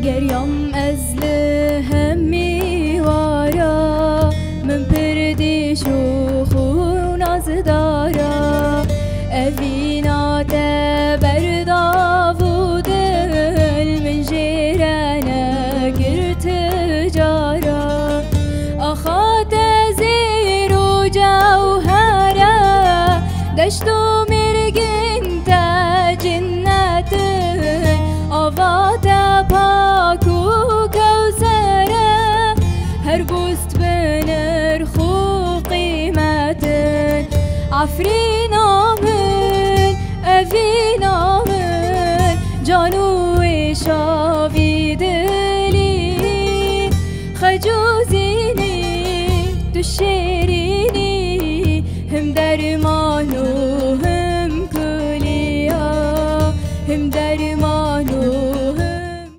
گریم از لهمی وارا من پردیش و خون از دارا اوینا تبردا و دل من جیرانه گرت جارا آخات زیر و جوهره دشت و مرگین تا جنت آوات پاک و کوسره هر بوست بنرخ و قیمت عفرینا من اوینا من جانو شاوی دلی خجوزینی دوشی